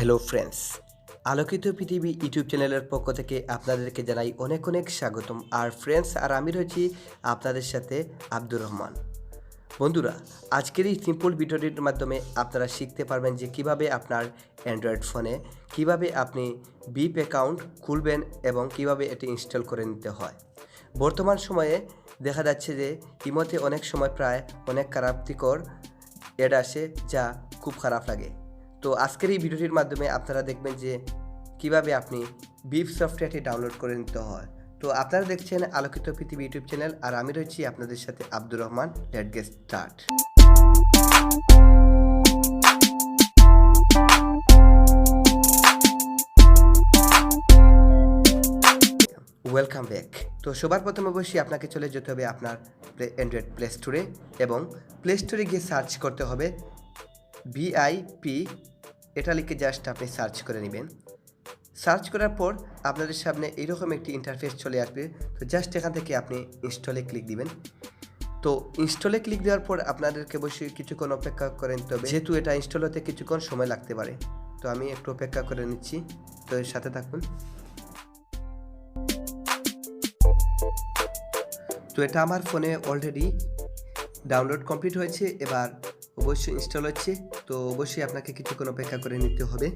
Hello friends, আলোকিত পৃথিবী YouTube চ্যানেলের পক্ষ থেকে আপনাদেরকে জানাই অনেক অনেক স্বাগতম। আর ফ্রেন্ডস, আর আমি রয়েছি আপনাদের সাথে আব্দুর রহমান। বন্ধুরা, আজকের এই সিম্পল ভিডিওটির মাধ্যমে আপনারা শিখতে পারবেন যে কিভাবে আপনার অ্যান্ড্রয়েড ফোনে কিভাবে আপনি বিপ অ্যাকাউন্ট খুলবেন এবং কিভাবে এটি ইনস্টল করে নিতে হয়। বর্তমান সময়ে দেখা যাচ্ছে যে ইমোতে অনেক সময় প্রায় অনেক খারাপতিকর অ্যাড আসে, যা খুব খারাপ লাগে। তো আজকের এই ভিডিওটির মাধ্যমে আপনারা দেখবেন যে কিভাবে আপনি বিপ সফটওয়্যারটি ডাউনলোড করে নিতে হয়। তো আপনারা দেখছেন আলোকিত পৃথিবী ইউটিউব চ্যানেল, আর আমি রয়েছি আপনাদের সাথে Abdur Rahman. Let's get start. Welcome back. তো সবার প্রথমে অবশ্যই আপনাকে চলে যেতে হবে আপনার অ্যান্ড্রয়েড প্লে স্টোরে, এবং প্লে স্টোরে গিয়ে সার্চ করতে হবে BIP, এটা লিখে জাস্ট আপনি সার্চ করে নেবেন। সার্চ করার পর আপনাদের সামনে এইরকম একটি ইন্টারফেস চলে আসবে। তো জাস্ট এখান থেকে আপনি ইনস্টলে ক্লিক দিবেন। তো ইনস্টলে ক্লিক দেওয়ার পর আপনাদেরকে অবশ্যই কিছুক্ষণ অপেক্ষা করে নিতে হবে, যেহেতু এটা ইনস্টল হতে কিছুক্ষণ সময় লাগতে পারে। তো আমি একটু অপেক্ষা করে নিচ্ছি, তো এর সাথে থাকুন। তো এটা আমার ফোনে অলরেডি ডাউনলোড কমপ্লিট হয়েছে, এবার অবশ্যই ইনস্টল হচ্ছে। তো অবশ্যই আপনাকে কিছুক্ষণ অপেক্ষা করে নিতে হবে।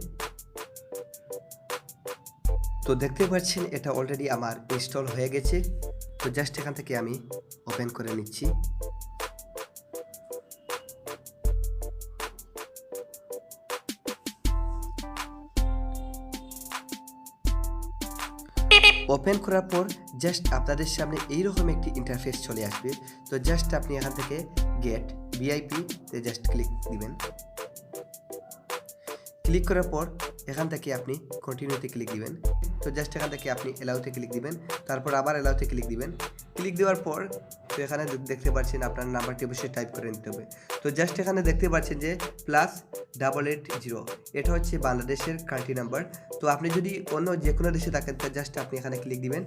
তো দেখতে পাচ্ছেন এটা অলরেডি আমার ইনস্টল হয়ে গেছে। তো জাস্ট এখান থেকে আমি ওপেন করে নিচ্ছি। ওপেন করার পর জাস্ট আপনাদের সামনে এইরকম একটি ইন্টারফেস চলে আসবে। তো জাস্ট আপনি এখান থেকে গেট VIP তে জাস্ট ক্লিক দিবেন। ক্লিক করার পর এখান থেকে আপনি কন্টিনিউতে ক্লিক দিবেন। তো জাস্ট এখান থেকে আপনি এলাউতে ক্লিক দিবেন, তারপর আবার এলাউতে ক্লিক দিবেন। ক্লিক দেওয়ার পর তো এখানে দেখতে পাচ্ছেন আপনার নাম্বারটি অবশ্যই টাইপ করে নিতে হবে। তো জাস্ট এখানে দেখতে পাচ্ছেন যে +880, এটা হচ্ছে বাংলাদেশের কান্ট্রি নাম্বার। তো আপনি যদি অন্য যে কোনো দেশে থাকেন তো জাস্ট আপনি এখানে ক্লিক দিবেন।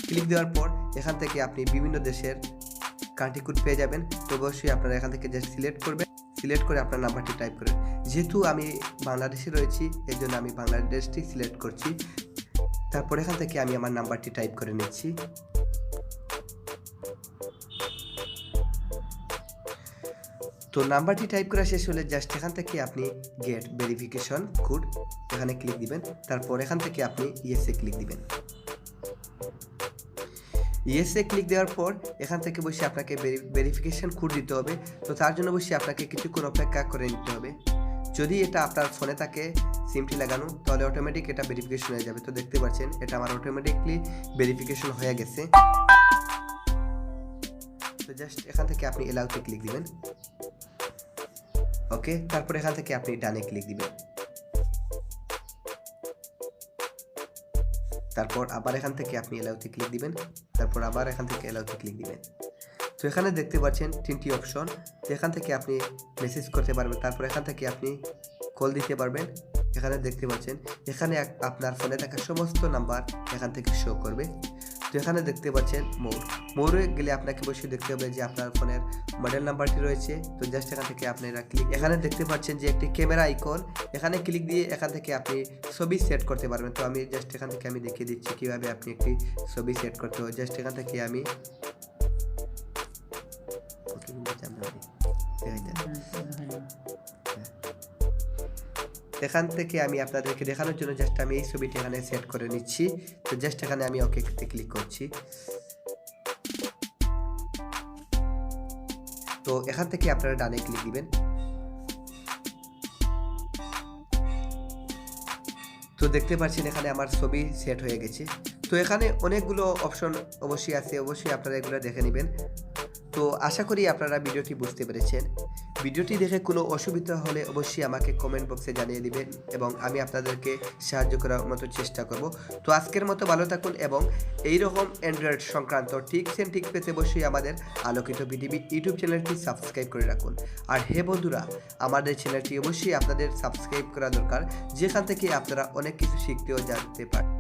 ক্লিক দেওয়ার পর এখান থেকে আপনি বিভিন্ন দেশের কান্ট্রি কোড পেয়ে যাবেন। তো অবশ্যই আপনারা এখান থেকে জাস্ট সিলেক্ট করবেন। সিলেক্ট করে আপনার নাম্বারটি টাইপ করবেন। যেহেতু আমি বাংলাদেশে রয়েছি, এর জন্য আমি বাংলাদেশটি সিলেক্ট করছি। তারপর এখান থেকে আমি আমার নাম্বারটি টাইপ করে নিচ্ছি। তো নাম্বারটি টাইপ করা শেষ হলে জাস্ট এখান থেকে আপনি গেট ভেরিফিকেশন কোড এখানে ক্লিক দিবেন। তারপর এখান থেকে আপনি ইয়েসে ক্লিক দিবেন। ইয়েসে ক্লিক দেওয়ার পর এখান থেকে বসে আপনাকে ভেরিফিকেশন কোড দিতে হবে। তো তার জন্য অবশ্যই আপনাকে কিছুক্ষণ অপেক্ষা করে নিতে হবে। যদি এটা আপনার ফোনে থাকে সিমটি লাগানো, তাহলে অটোমেটিক এটা ভেরিফিকেশন হয়ে যাবে। তো দেখতে পাচ্ছেন এটা আমার অটোমেটিকলি ভেরিফিকেশন হয়ে গেছে। তো জাস্ট এখান থেকে আপনি এলাউতে ক্লিক দিবেন। ওকে, তারপর এখান থেকে আপনি ডানে ক্লিক দিবেন। তারপর আবার এখান থেকে আপনি এলাউতে ক্লিক দিবেন। তারপর আবার এখান থেকে এলাউতে ক্লিক দিবেন। তো এখানে দেখতে পাচ্ছেন 3টি অপশন। তো এখান থেকে আপনি মেসেজ করতে পারবেন, তারপর এখান থেকে আপনি কল দিতে পারবেন। এখানে দেখতে পাচ্ছেন এখানে আপনার ফোনে থাকা সমস্ত নাম্বার এখান থেকে শো করবে। তো এখানে দেখতে পাচ্ছেন মোরে গেলে আপনাকে অবশ্যই দেখতে হবে যে আপনার ফোনের মডেল নাম্বারটি রয়েছে। তো জাস্ট এখান থেকে আপনারা ক্লিক, এখানে দেখতে পাচ্ছেন যে একটি ক্যামেরা আইকন, এখানে ক্লিক দিয়ে এখান থেকে আপনি ছবি সেট করতে পারবেন। তো আমি জাস্ট এখান থেকে আমি দেখিয়ে দিচ্ছি কীভাবে আপনি একটি ছবি সেট করতে হয়। জাস্ট এখান থেকে আমি এখান থেকে আমি আপনাদেরকে দেখানোর জন্য জাস্ট আমি এই ছবিটি এখানে সেট করে নিচ্ছি। তো জাস্ট এখানে আমি ওকে ক্লিক করছি। তো এখান থেকে আপনারা ডানে ক্লিক দিবেন। তো দেখতে পাচ্ছেন এখানে আমার ছবি সেট হয়ে গেছে। তো এখানে অনেকগুলো অপশন অবশ্যই আছে, অবশ্যই আপনারা এগুলো দেখে নেবেন। তো আশা করি আপনারা ভিডিওটি বুঝতে পেরেছেন। ভিডিওটি দেখে কোনো অসুবিধা হলে অবশ্যই আমাকে কমেন্ট বক্সে জানিয়ে দিবেন, এবং আমি আপনাদেরকে সাহায্য করার মতো চেষ্টা করব। তো আজকের মতো ভালো থাকুন, এবং এইরকম অ্যান্ড্রয়েড সংক্রান্ত টিপস অ্যান্ড ট্রিক পেতে অবশ্যই আমাদের আলোকিত পৃথিবী ইউটিউব চ্যানেলটি সাবস্ক্রাইব করে রাখুন। আর হে বন্ধুরা, আমাদের চ্যানেলটি অবশ্যই আপনাদের সাবস্ক্রাইব করা দরকার, যেখান থেকে আপনারা অনেক কিছু শিখতেও জানতে পারেন।